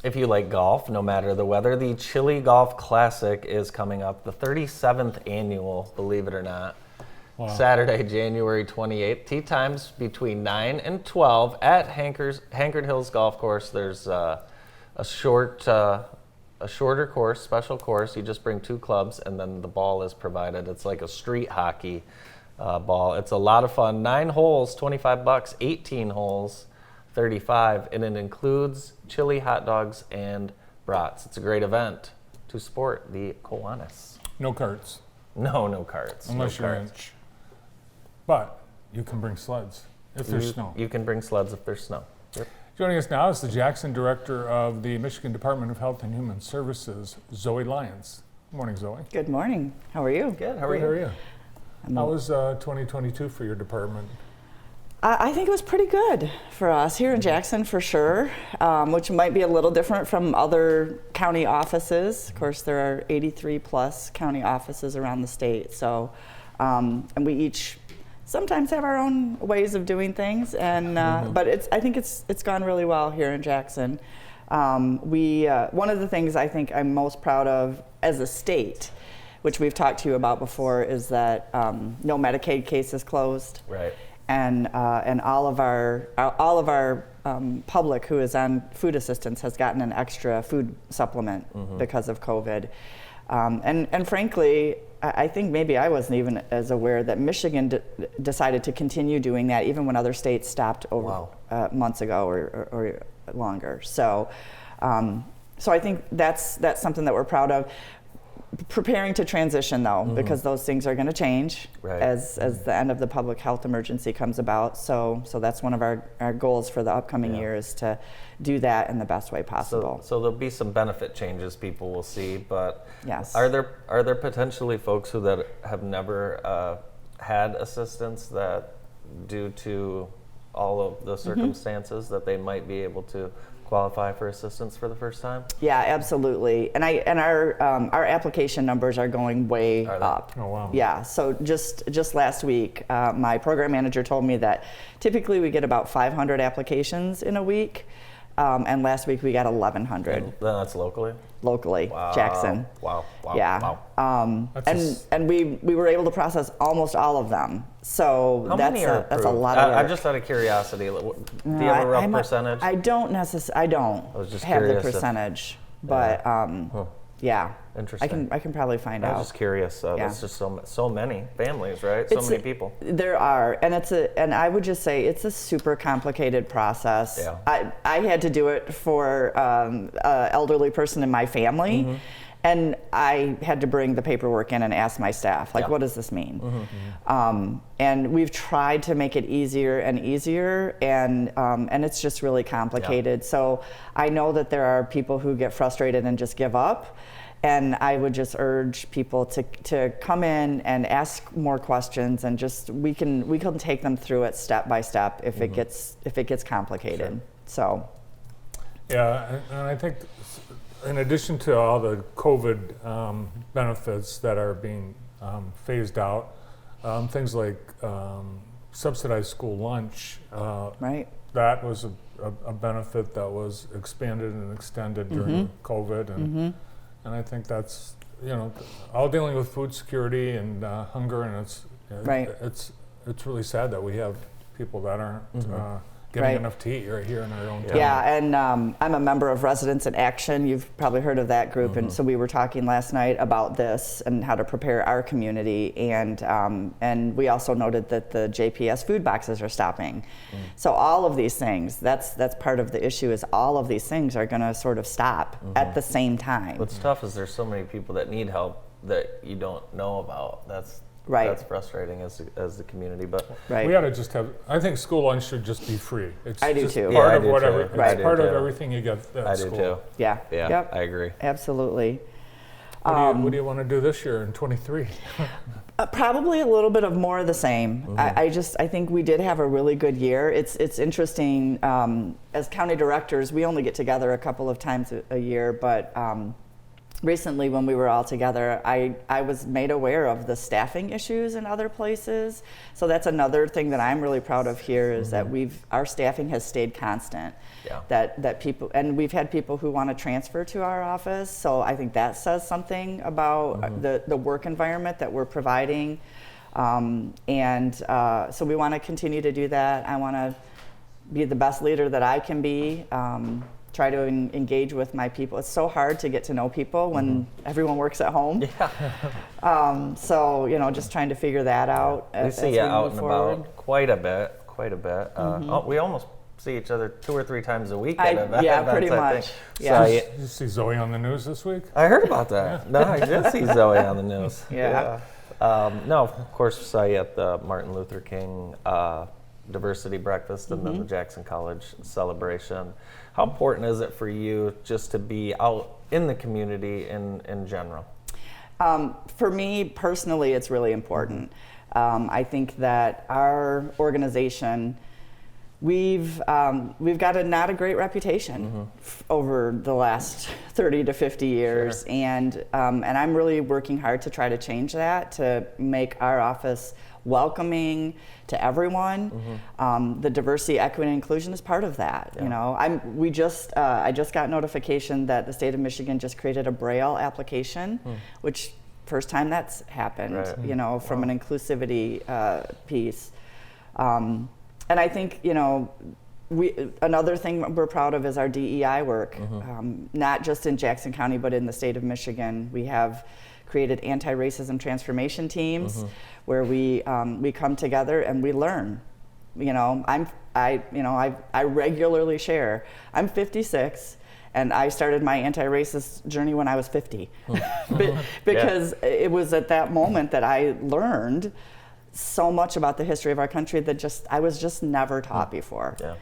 If you like golf, no matter the weather, the Chili Golf Classic is coming up, the 37th annual, believe it or not. Wow. Saturday, January 28th. Tee times between 9 and 12 at Hankard Hills Golf Course. There's a shorter course, special course. You just bring 2 clubs, and then the ball is provided. It's like a street hockey ball. It's a lot of fun. 9 holes, $25. 18 holes, $35, and it includes chili, hot dogs, and brats. It's a great event to support the Kiwanis. No carts. No carts. Unless you're inch. But you can bring sleds if there's snow. You can bring sleds if there's snow. Yep. Joining us now is the Jackson Director of the Michigan Department of Health and Human Services, Zoe Lyons. Good morning, Zoe. Good morning. How are you? Good. How are you? How was 2022 for your department? I think it was pretty good for us here in Jackson, for sure, which might be a little different from other county offices. Of course, there are 83 plus county offices around the state. So, and we each sometimes have our own ways of doing things, and but I think it's gone really well here in Jackson. One of the things I think I'm most proud of as a state, which we've talked to you about before, is that no Medicaid cases closed. Right. And all of our public who is on food assistance has gotten an extra food supplement because of COVID. And frankly, I think maybe I wasn't even as aware that Michigan decided to continue doing that even when other states stopped over months ago or longer. So I think that's something that we're proud of. Preparing to transition though, because those things are going to change as the end of the public health emergency comes about. So that's one of our goals for the upcoming year, is to do that in the best way possible. So there'll be some benefit changes people will see, but yes. Are there potentially folks that have never had assistance that, due to all of the circumstances, that they might be able to qualify for assistance for the first time? Yeah, absolutely. And our application numbers are going way up. Oh wow. Yeah. So just last week, my program manager told me that typically we get about 500 applications in a week, and last week we got 1,100. And that's locally. Wow. Jackson. Wow. Yeah. And we were able to process almost all of them. So that's a lot of work. I'm just out of curiosity. Do you have a rough percentage? I don't necessarily. I don't have the percentage, but yeah. Interesting. I can probably find out. I was just curious. There's just so many families, right? So many people. There are, and I would just say it's a super complicated process. Yeah. I had to do it for an elderly person in my family, and I had to bring the paperwork in and ask my staff, like, what does this mean? And we've tried to make it easier and easier, and it's just really complicated. So I know that there are people who get frustrated and just give up. And I would just urge people to come in and ask more questions, and just we can take them through it step by step if it gets complicated. Sure. So. Yeah, and I think in addition to all the COVID benefits that are being phased out, things like subsidized school lunch. Right. That was a benefit that was expanded and extended during COVID, and I think that's, all dealing with food security and hunger, and it's really sad that we have people that aren't getting enough to eat right here in our own town. Yeah, and I'm a member of Residents in Action. You've probably heard of that group, and so we were talking last night about this and how to prepare our community, and we also noted that the JPS food boxes are stopping. So all of these things, that's part of the issue, is all of these things are going to sort of stop at the same time. What's tough is there's so many people that need help that you don't know about. That's frustrating as the community, but we ought to just have. I think school lunch should just be free. It's I do just too. Part of whatever. Too. It's part of everything you get at school. I do too. Yeah. Yep. I agree. Absolutely. What do you want to do this year in 23? Probably a little bit of more of the same. I think we did have a really good year. It's interesting. As county directors, we only get together a couple of times a year, but recently when we were all together, I was made aware of the staffing issues in other places. So that's another thing that I'm really proud of here is that our staffing has stayed constant. Yeah. That people, and we've had people who want to transfer to our office. So I think that says something about the work environment that we're providing. So we want to continue to do that. I want to be the best leader that I can be. Try to engage with my people. It's so hard to get to know people when everyone works at home. Yeah. So, just trying to figure that out. We see you out and about quite a bit. We almost see each other 2 or 3 times a week at events. Yeah, pretty much. Yeah. Did you see Zoe on the news this week? I heard about that. No, I did see Zoe on the news. Yeah. No, of course, saw you at the Martin Luther King Diversity Breakfast and then the Jackson College celebration. How important is it for you just to be out in the community in general? For me personally, it's really important. I think that our organization, we've got not a great reputation over the last 30 to 50 years, Sure. and I'm really working hard to try to change that, to make our office welcoming to everyone. The diversity, equity, and inclusion is part of that. Yeah. I just got notification that the state of Michigan just created a Braille application, which first time that's happened. Right. From an inclusivity piece. And I think another thing we're proud of is our DEI work, not just in Jackson County but in the state of Michigan. We have created anti-racism transformation teams where we come together and we learn. I regularly share. I'm 56. And I started my anti-racist journey when I was 50, because it was at that moment that I learned so much about the history of our country that I was just never taught before. Yeah.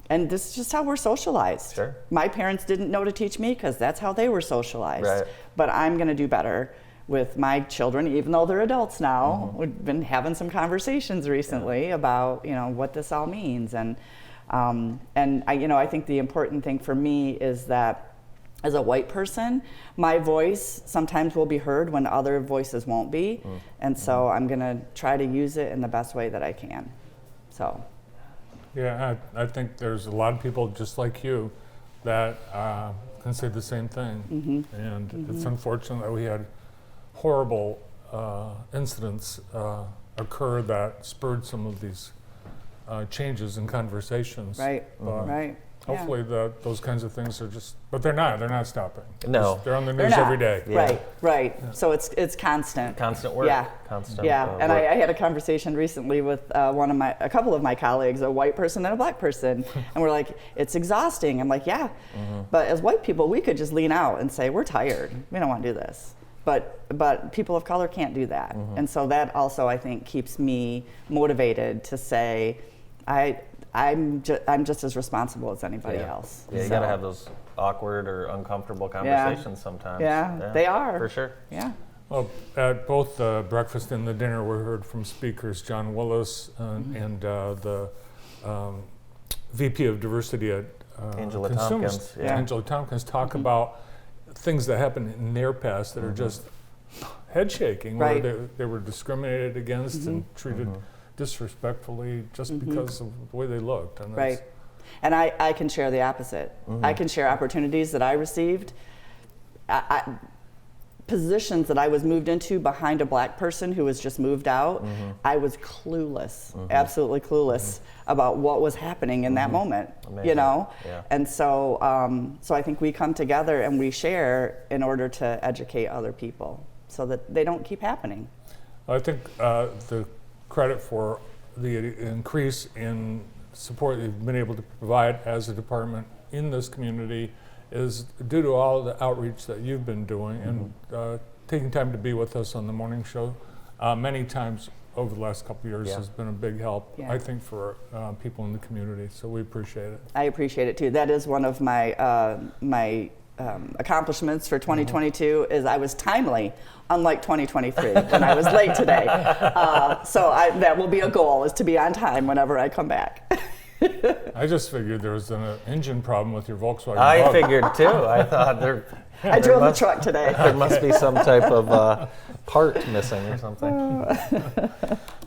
And this is just how we're socialized. Sure. My parents didn't know to teach me because that's how they were socialized. Right. But I'm going to do better with my children, even though they're adults now. We've been having some conversations recently about what this all means, and I think the important thing for me is that as a white person, my voice sometimes will be heard when other voices won't be, and so I'm going to try to use it in the best way that I can. So. Yeah, I think there's a lot of people just like you that can say the same thing, and it's unfortunate that we had horrible incidents occur that spurred some of these changes in conversations. Right. But hopefully those kinds of things are but they're not stopping. No. They're on the news every day. Yeah. Right. Yeah. So it's constant. Constant work. Yeah. Constant. And I had a conversation recently with a couple of my colleagues, a white person and a black person, and we're like, it's exhausting. I'm like, yeah, but as white people, we could just lean out and say, we're tired. We don't want to do this. But people of color can't do that. And so that also, I think, keeps me motivated to say, I'm just as responsible as anybody else. Yeah, you got to have those awkward or uncomfortable conversations sometimes. Yeah, they are. For sure. Yeah. Well, at both the breakfast and the dinner, we heard from speakers John Willis and the VP of Diversity at Angela Consumers, Tompkins. Yeah. Angela Tompkins, talk about things that happened in their past that are just head shaking, where they were discriminated against and treated disrespectfully just because of the way they looked. And right. And I can share the opposite. I can share opportunities that I received, positions that I was moved into behind a black person who was just moved out. I was clueless, absolutely clueless about what was happening in that moment. Amazing. Yeah. And so I think we come together and we share in order to educate other people so that they don't keep happening. I think the credit for the increase in support you've been able to provide as a department in this community is due to all the outreach that you've been doing and taking time to be with us on the morning show many times over the last couple of years has been a big help, I think, for people in the community. So we appreciate it. I appreciate it too. That is one of my accomplishments for 2022 is I was timely, unlike 2023 when I was late today. So that will be a goal, is to be on time whenever I come back. I just figured there was an engine problem with your Volkswagen I Bug. figured too. I thought I drove the truck today. there must be some type of part missing or something.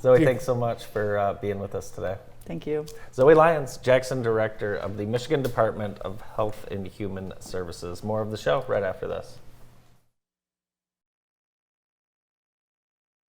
Zoe, thanks so much for being with us today. Thank you. Zoe Lyons, Jackson Director of the Michigan Department of Health and Human Services. More of the show right after this.